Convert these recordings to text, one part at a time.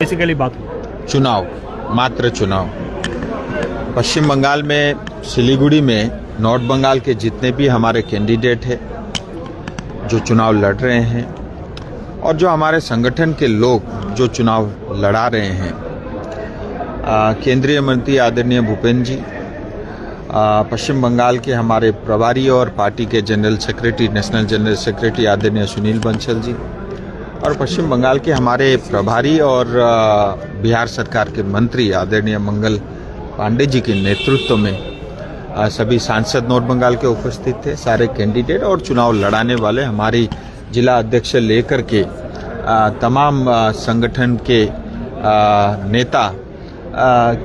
Basically बात हो चुनाव, मात्र चुनाव। पश्चिम बंगाल में सिलीगुड़ी में नॉर्थ बंगाल के जितने भी हमारे कैंडिडेट हैं जो चुनाव लड़ रहे हैं और जो हमारे संगठन के लोग जो चुनाव लड़ा रहे हैं, केंद्रीय मंत्री आदरणीय भूपेंद्र जी, पश्चिम बंगाल के हमारे प्रभारी और पार्टी के general secretary, national general secretary आदरणीय सुनील बंसल जी, और पश्चिम बंगाल के हमारे प्रभारी और बिहार सरकार के मंत्री आदरणीय मंगल पांडे जी के नेतृत्व में सभी सांसद नॉर्थ बंगाल के उपस्थित थे, सारे कैंडिडेट और चुनाव लड़ाने वाले हमारी जिला अध्यक्ष लेकर के तमाम संगठन के नेता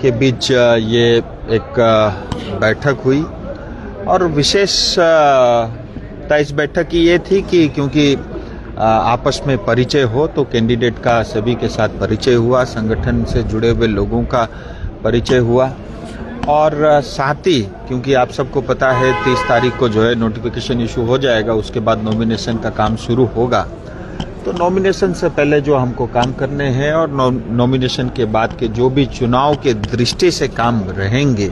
के बीच ये एक बैठक हुई। और विशेषता इस बैठक की ये थी कि क्योंकि आपस में परिचय हो तो कैंडिडेट का सभी के साथ परिचय हुआ, संगठन से जुड़े हुए लोगों का परिचय हुआ, और साथ ही क्योंकि आप सबको पता है 30 तारीख को जो है नोटिफिकेशन इशू हो जाएगा, उसके बाद नॉमिनेशन का काम शुरू होगा। तो नॉमिनेशन से पहले जो हमको काम करने हैं और नॉमिनेशन के बाद के जो भी चुनाव के दृष्टि से काम रहेंगे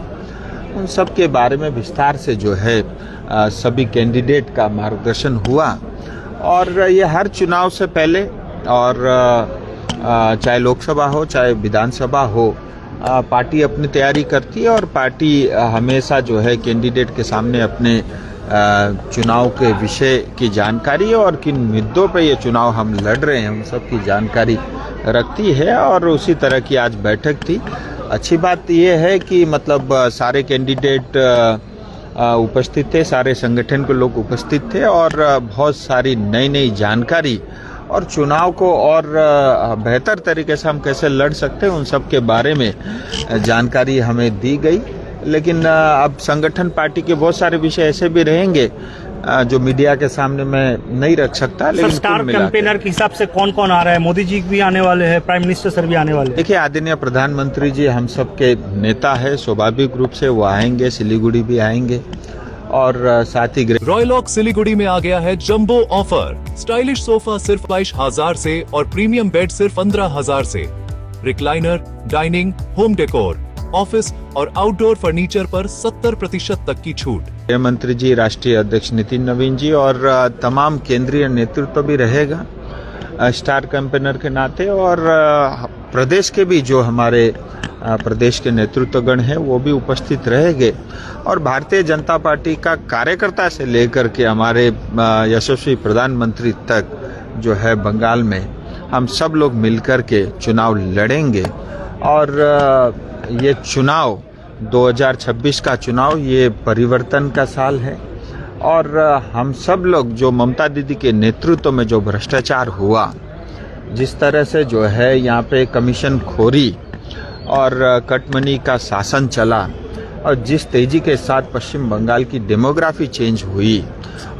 उन सब के बारे में विस्तार से जो है सभी कैंडिडेट का मार्गदर्शन हुआ। और ये हर चुनाव से पहले, और चाहे लोकसभा हो चाहे विधानसभा हो, पार्टी अपनी तैयारी करती है और पार्टी हमेशा जो है कैंडिडेट के सामने अपने चुनाव के विषय की जानकारी और किन मुद्दों पे ये चुनाव हम लड़ रहे हैं उन सब की जानकारी रखती है। और उसी तरह की आज बैठक थी। अच्छी बात ये है कि मतलब सारे कैंडिडेट उपस्थित थे, सारे संगठन के लोग उपस्थित थे और बहुत सारी नई नई जानकारी और चुनाव को और बेहतर तरीके से हम कैसे लड़ सकते हैं उन सब के बारे में जानकारी हमें दी गई। लेकिन अब संगठन पार्टी के बहुत सारे विषय ऐसे भी रहेंगे जो मीडिया के सामने मैं नहीं रख सकता। लेकिन स्टार कैंपेनर के हिसाब से कौन कौन आ रहा है? मोदी जी भी आने वाले हैं, प्राइम मिनिस्टर सर भी आने वाले हैं। देखिए, आदरणीय प्रधानमंत्री जी हम सब के नेता है, स्वाभाविक रूप से वो आएंगे, सिलीगुड़ी भी आएंगे और साथ ही रॉयलॉक सिलीगुड़ी में आ गया है जंबो ऑफर। स्टाइलिश सोफा सिर्फ 22,000 से और प्रीमियम बेड सिर्फ 15,000 से। Recliner, dining, home decor, office और आउटडोर फर्नीचर पर 70% तक की छूट। गृह मंत्री जी, राष्ट्रीय अध्यक्ष नितिन नवीन जी और तमाम केंद्रीय नेतृत्व भी रहेगा स्टार कैंपेनर के नाते, और प्रदेश के भी जो हमारे प्रदेश के नेतृत्वगण हैं वो भी उपस्थित रहेंगे। और भारतीय जनता पार्टी का कार्यकर्ता से लेकर के हमारे यशस्वी प्रधानमंत्री तक जो है बंगाल में हम सब लोग मिलकर के चुनाव लड़ेंगे। और ये चुनाव 2026 का चुनाव ये परिवर्तन का साल है और हम सब लोग जो ममता दीदी के नेतृत्व में जो भ्रष्टाचार हुआ, जिस तरह से जो है यहाँ पे कमीशन खोरी और कटमनी का शासन चला और जिस तेजी के साथ पश्चिम बंगाल की डेमोग्राफी चेंज हुई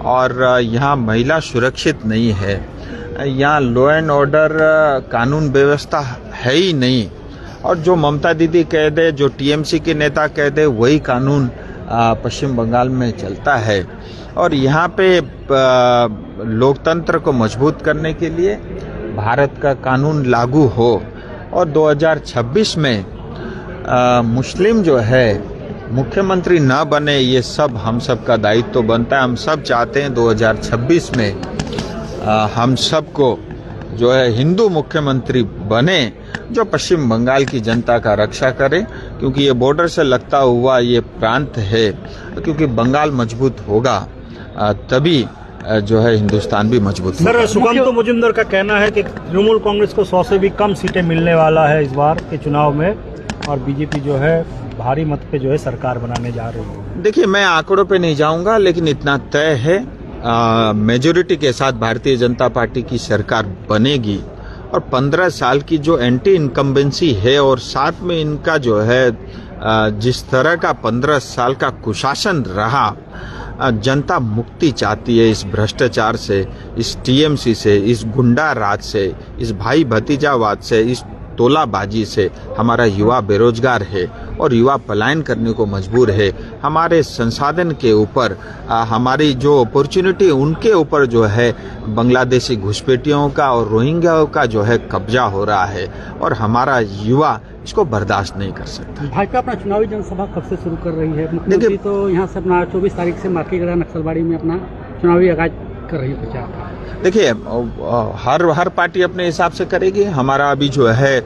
और यहाँ महिला सुरक्षित नहीं है, यहाँ लॉ एंड ऑर्डर कानून व्यवस्था है ही नहीं, और जो ममता दीदी कह दे, जो टीएमसी के नेता कह दे, वही कानून पश्चिम बंगाल में चलता है। और यहाँ पे लोकतंत्र को मजबूत करने के लिए भारत का कानून लागू हो और 2026 में मुस्लिम जो है मुख्यमंत्री न बने, ये सब हम सब का दायित्व तो बनता है। हम सब चाहते हैं 2026 में हम सबको जो है हिंदू मुख्यमंत्री बने जो पश्चिम बंगाल की जनता का रक्षा करे, क्योंकि ये बॉर्डर से लगता हुआ ये प्रांत है। क्योंकि बंगाल मजबूत होगा तभी जो है हिंदुस्तान भी मजबूत होगा। सर, सुकांतो मुजुमदार का कहना है कि तृणमूल कांग्रेस को 100 से भी कम सीटें मिलने वाला है इस बार के चुनाव में और बीजेपी जो है भारी मत पे जो है सरकार बनाने जा रही है। देखिए, मैं आंकड़ों पे नहीं जाऊंगा, लेकिन इतना तय है मेजोरिटी के साथ भारतीय जनता पार्टी की सरकार बनेगी। और 15 साल की जो एंटी इनकम्बेंसी है और साथ में इनका जो है जिस तरह का 15 साल का कुशासन रहा, जनता मुक्ति चाहती है इस भ्रष्टाचार से, इस टीएमसी से, इस गुंडा राज से, इस भाई भतीजावाद से, इस तोलाबाजी से। हमारा युवा बेरोजगार है, और युवा पलायन करने को मजबूर है। हमारे संसाधन के ऊपर, हमारी जो अपॉर्चुनिटी उनके ऊपर जो है बांग्लादेशी घुसपैठियों का और रोहिंग्याओं का जो है कब्जा हो रहा है और हमारा युवा इसको बर्दाश्त नहीं कर सकता। भाजपा अपना चुनावी जनसभा कब से शुरू कर रही है? मुख्यमंत्री तो यहाँ से अपना 24 तारीख से मार्कीगढ़ नक्सलबाड़ी में अपना चुनावी आगाज कर रही है प्रचार। देखिए, हर पार्टी अपने हिसाब से करेगी। हमारा अभी जो है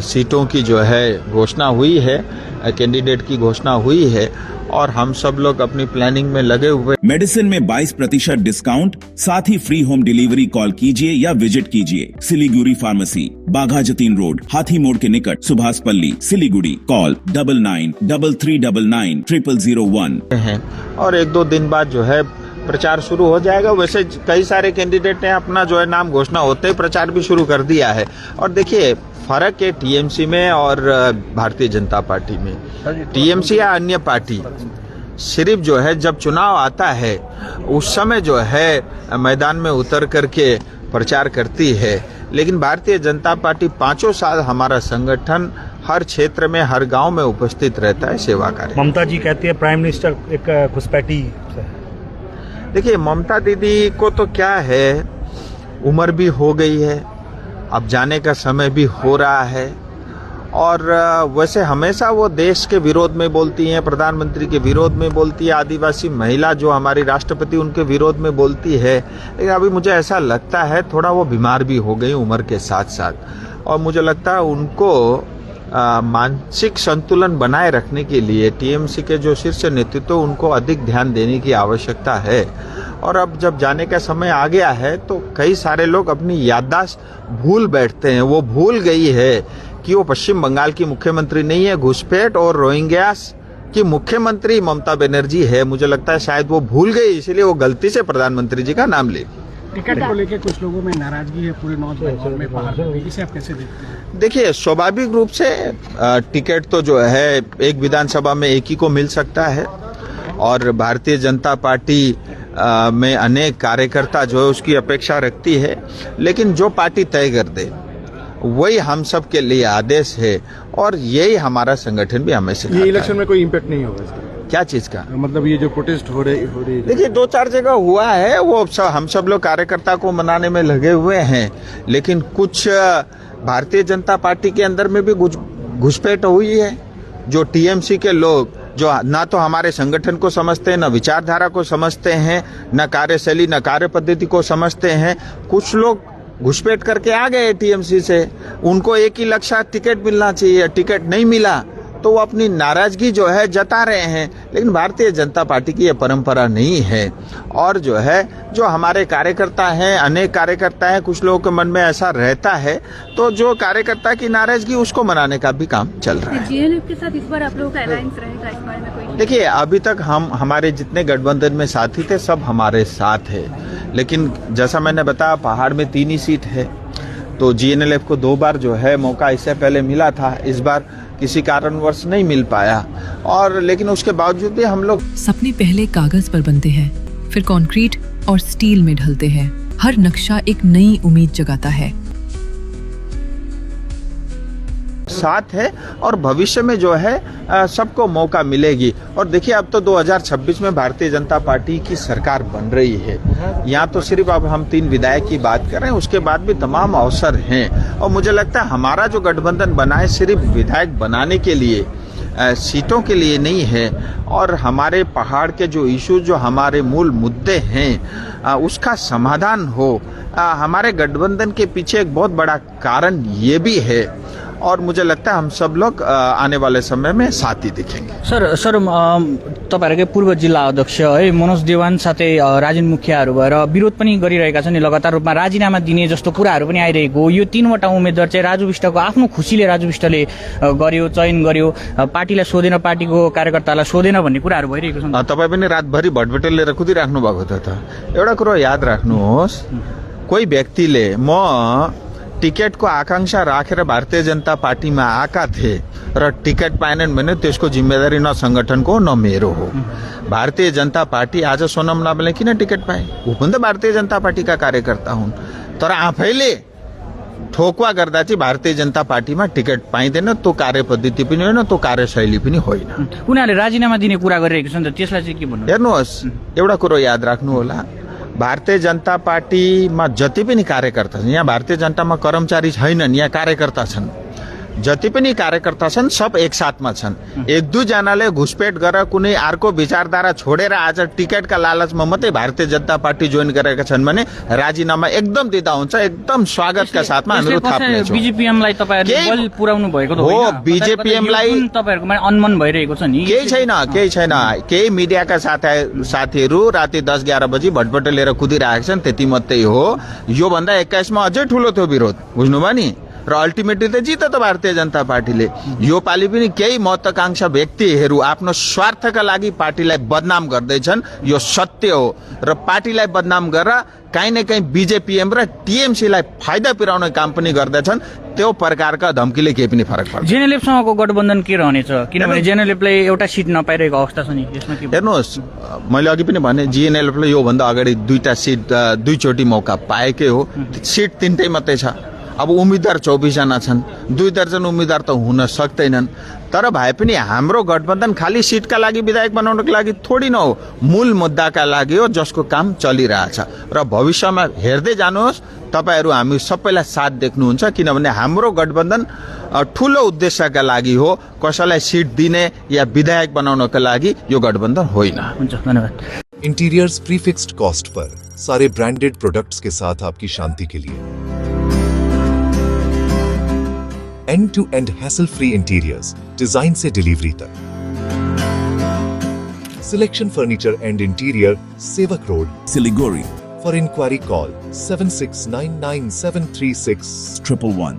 सीटों की जो है घोषणा हुई है, कैंडिडेट की घोषणा हुई है और हम सब लोग अपनी प्लानिंग में लगे हुए। मेडिसिन में 22% डिस्काउंट, साथ ही फ्री होम डिलीवरी। कॉल कीजिए या विजिट कीजिए सिलीगुड़ी फार्मेसी, बाघा जतीन रोड, हाथी मोड़ के निकट, सुभाष पल्ली, सिलीगुड़ी। कॉल 9933990001 हैं और 1-2 दिन बाद जो है प्रचार शुरू हो जाएगा। वैसे कई सारे कैंडिडेट ने अपना जो है नाम घोषणा होते ही प्रचार भी शुरू कर दिया है। और देखिए, फर्क है टीएमसी में और भारतीय जनता पार्टी में। टीएमसी या अन्य पार्टी सिर्फ जो है जब चुनाव आता है उस समय जो है मैदान में उतर करके प्रचार करती है, लेकिन भारतीय जनता पार्टी 5 साल हमारा संगठन हर क्षेत्र में, हर गांव में उपस्थित रहता है, सेवा कार्य। ममता जी कहती है प्राइम मिनिस्टर एक घुसपैठी है। देखिए, ममता दीदी को तो क्या है, उम्र भी हो गई है, अब जाने का समय भी हो रहा है और वैसे हमेशा वो देश के विरोध में बोलती हैं, प्रधानमंत्री के विरोध में बोलती है, आदिवासी महिला जो हमारी राष्ट्रपति उनके विरोध में बोलती है। लेकिन अभी मुझे ऐसा लगता है थोड़ा वो बीमार भी हो गई उम्र के साथ साथ, और मुझे लगता है उनको मानसिक संतुलन बनाए रखने के लिए टीएमसी के जो शीर्ष नेतृत्व उनको अधिक ध्यान देने की आवश्यकता है। और अब जब जाने का समय आ गया है तो कई सारे लोग अपनी याददाश्त भूल बैठते हैं। वो भूल गई है कि वो पश्चिम बंगाल की मुख्यमंत्री नहीं है, घुसपैठ और रोहिंग्यास की मुख्यमंत्री ममता बनर्जी है। मुझे लगता है शायद वो भूल गई, इसलिए वो गलती से प्रधानमंत्री जी का नाम ले। टिकट को लेकर कुछ लोगों में नाराजगी है पूरे नॉर्थ बंगाल में, पहाड़ में, इसे आप कैसे देखते हैं? देखिए, स्वाभाविक रूप से टिकट तो जो है एक विधानसभा में एक ही को मिल सकता है और भारतीय जनता पार्टी में अनेक कार्यकर्ता जो है उसकी अपेक्षा रखती है, लेकिन जो पार्टी तय कर दे वही हम सब के लिए आदेश है और यही हमारा संगठन भी हमेशा। ये इलेक्शन में कोई इम्पैक्ट नहीं होगा इसका? क्या चीज का मतलब ये जो प्रोटेस्ट हो रही है? देखिए, 2-4 जगह हुआ है, वो हम सब लोग कार्यकर्ता को मनाने में लगे हुए हैं, लेकिन कुछ भारतीय जनता पार्टी के अंदर में भी घुसपैठ हुई है। जो टीएमसी के लोग जो ना तो हमारे संगठन को समझते हैं, न विचारधारा को समझते हैं, न कार्यशैली न कार्य पद्धति को समझते हैं, कुछ लोग घुसपैठ करके आ गए टीएमसी से। उनको एक ही लक्ष्य, टिकट मिलना चाहिए, टिकट नहीं मिला तो वो अपनी नाराजगी जो है जता रहे हैं। लेकिन भारतीय जनता पार्टी की ये परंपरा नहीं है और जो है जो हमारे कार्यकर्ता हैं, अनेक कार्यकर्ता हैं, कुछ लोगों के मन में ऐसा रहता है, तो जो कार्यकर्ता की नाराजगी उसको मनाने का भी काम चल रहा है। जीएनएफ के साथ इस बार आप लोगों का अलायंस रहेगा, इस बारे में कोई? देखिए, अभी तक हमारे जितने गठबंधन में साथी थे सब हमारे साथ है, लेकिन जैसा मैंने बताया पहाड़ में 3 ही सीट है, तो जीएनएलएफ को 2 बार जो है मौका इससे पहले मिला था, इस बार किसी कारणवश नहीं मिल पाया। और लेकिन उसके बावजूद भी हम लोग सपने पहले कागज पर बनते हैं, फिर कंक्रीट और स्टील में ढलते हैं। हर नक्शा एक नई उम्मीद जगाता है। साथ है और भविष्य में जो है सबको मौका मिलेगी। और देखिए, अब तो 2026 में भारतीय जनता पार्टी की सरकार बन रही है। यहाँ तो सिर्फ अब हम 3 विधायक की बात कर रहे हैं, उसके बाद भी तमाम अवसर हैं। और मुझे लगता है हमारा जो गठबंधन बना है सिर्फ विधायक बनाने के लिए, सीटों के लिए नहीं है। और हमारे पहाड़ के जो इशू, जो हमारे मूल मुद्दे हैं, उसका समाधान हो। हमारे गठबंधन के पीछे एक बहुत बड़ा कारण ये भी है और मुझे लगता है हम सब लोग आने वाले समय में साथ ही दिखेंगे। सर तपाईहरुकै पूर्व जिल्ला अध्यक्ष है मनोज देवान साथै राजेन मुखियाहरू भएर विरोध पनि गरिरहेका छन्। लगातार रूपमा राजीनामा दिने जस्तो कुराहरू पनि आइरहेको हो। यो 3वटा उम्मेदवार चाहिँ राजु विष्टको आफ्नो खुसीले राजु विष्टले गर्यो, चयन गर्यो, पार्टीलाई सोधेन, पार्टीको कार्यकर्तालाई सोधेन भन्ने कुराहरू भइरहेको छ। तपाईँ पनि रातभरि भटभटेल लिएर कुदिराख्नु भएको त। एउटा कुरो याद राख्नुहोस्, कोही व्यक्तिले म टिकटको आकांक्षा राखेर भारतीय जनता पार्टीमा आएका थिए र टिकट पाएनन् भने त्यसको जिम्मेदारी न संगठनको न मेरो हो। भारतीय जनता पार्टी आज सोनम लामाले किन टिकट पाए? ऊ पनि त भारतीय जनता पार्टीका कार्यकर्ता हुन्, तर आफैले ठोकुवा गर्दा चाहिँ भारतीय जनता पार्टीमा टिकट पाइँदैन, त्यो कार्यपद्धति पनि होइन, त्यो कार्यशैली पनि होइन। उनीहरूले राजीनामा दिने कुरा गरिरहेको छ नि त, त्यसलाई चाहिँ के भन्नु? हेर्नुहोस्, एउटा कुरो याद राख्नु होला, भारतीय जनता पार्टीमा जति पनि कार्यकर्ता छन्, यहाँ भारतीय जनतामा कर्मचारी छैनन्, यहाँ कार्यकर्ता छन्। जति पनि कार्यकर्ता छन् सब एकसाथमा छन्। एक दुईजनाले घुसपेट गरेर कुनै अर्को विचारधारा छोडेर आज टिकटका लालचमा मात्रै भारतीय जनता पार्टी जोइन गरेका छन् भने राजीनामा एकदम दिँदा हुन्छ, एकदम स्वागतका साथमा हामीहरू थाप्नेछौँ। बीजेपीएमलाई तपाईहरुले बल पुर्याउनु भएको त हो, होइन? बीजेपीएमलाई तपाईहरुकोमा अनमन भइरहेको छ नि? केही छैन। केही मिडियाका साथीहरू राति 10-11 बजी भटभट लिएर कुदिरहेका छन्, त्यति मात्रै हो। यो भन्दा 21 मा अझै ठुलो थियो विरोध, बुझ्नुभयो नि? र अल्टिमेटली त जित्यो त भारतीय जनता पार्टीले। यो पालि पनि केही महत्वाकांक्षा व्यक्तिहरू आफ्नो स्वार्थका लागि पार्टीलाई बदनाम गर्दैछन्, यो सत्य हो। र पार्टीलाई बदनाम गरेर कहीँ न कहीँ बीजेपीएम र टीएमसीलाई फाइदा पुर्याउने काम पनि गर्दैछन्। त्यो प्रकारका धम्कीले केही पनि फरक पर्दैन। जेएनएलएफसँगको गठबन्धन के रहनेछ? किनभने जेएनएलएफलाई एउटा सिट नपाइरहेको अवस्था छ नि, यसमा के? हेर्नुहोस्, मैले अघि पनि भने जीएनएलएफले योभन्दा अगाडि 2टा सिट 2चोटि मौका पाएकै हो। सिट 3टै मात्रै छ। अब उम्मेदवार 24 जना छन्, 2 दर्जन उम्मेदवार त हुन सक्दैनन्। तर भए पनि हाम्रो गठबन्धन खाली सिटका लागि विधायक बनाउनको लागि थोडी न हो, मूल मुद्दाका लागि हो, जसको काम चलिरहेछ। र भविष्यमा हेर्दै जानुहोस्, तपाईहरू हामी सबैलाई साथ देख्नुहुन्छ, किनभने हाम्रो गठबन्धन ठुलो उद्देश्यका लागि हो, कसैलाई सिट दिने या विधायक बनाउनका लागि यो गठबन्धन होइन। हुन्छ, धन्यवाद। इंटीरियर्स प्रीफिक्स्ड कॉस्ट पर सारे ब्रांडेड प्रोडक्ट्स के साथ आपकी शांति के लिए end-to-end hassle-free interiors, डिजाइन से डिलीवरी तक। Selection Furniture and Interior, Sevak Road, Siliguri, For inquiry call 7699736111।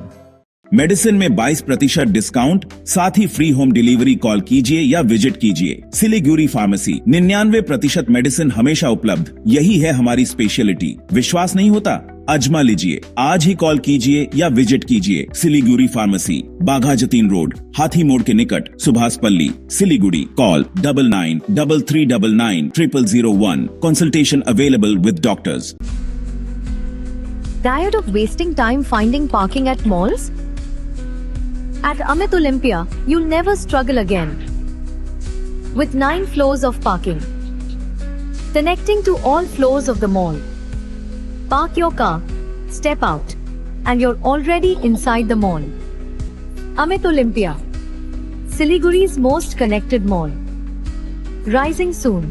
Medicine में 22% डिस्काउंट, साथ ही फ्री होम डिलीवरी कॉल कीजिए या विजिट कीजिए। सिलीगुड़ी फार्मेसी, 99% मेडिसिन हमेशा उपलब्ध, यही है हमारी स्पेशलिटी। विश्वास नहीं होता? अजमा लीजिए, आज ही कॉल कीजिए या विजिट कीजिए। सिलीगुड़ी फार्मेसी, बाघा जतीन रोड, हाथी मोड़ के निकट, सुभाष पल्ली, Siliguri. Call 9933990001। Consultation available with doctors. Tired of wasting time finding parking at malls? At Amit Olympia, you'll never struggle again. With 9 floors of parking, connecting to all floors of the mall. Park your car, step out, and you're already inside the mall. Amit Olympia, Siliguri's most connected mall. Rising soon.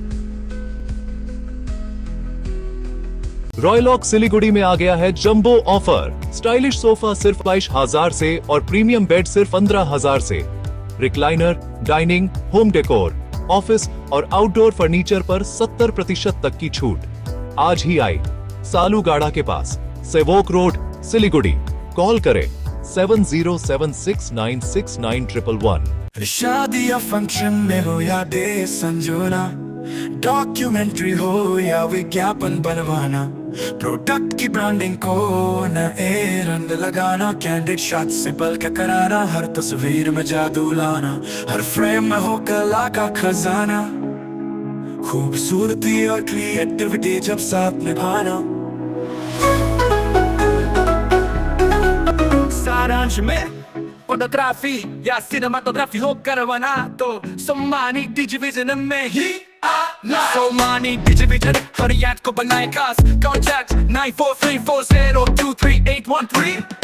रॉयलॉक सिलीगुड़ी में आ गया है jumbo offer. Stylish sofa सिर्फ 22,000 से और premium bed सिर्फ 15,000 से। Recliner, dining, home decor, office और आउटडोर फर्नीचर पर 70% तक की छूट। आज ही आए सालूगाड़ा के पास, सेवोक रोड, सिलीगुड़ी। कॉल करें 7076969111। शादी या फंक्शन में हो या डे संजोना, डॉक्यूमेंट्री हो या विज्ञापन बनवाना, प्रोडक्ट की ब्रांडिंग को नए रंग लगाना, कैंडिड शॉट से बल्कि कराना, हर तस्वीर में जादू लाना, हर फ्रेम में हो कला का खजाना, खूबसूरती और क्रिएटिविटी जब साथ निभाना। सारांश में फोटोग्राफी या सिनेमाटोग्राफी हो करवाना तो सम्मानित डिजिविजन में ही आना। सम्मानित डिजिविजन हर याद को बनाए खास। कॉन्टैक्ट 9434023813।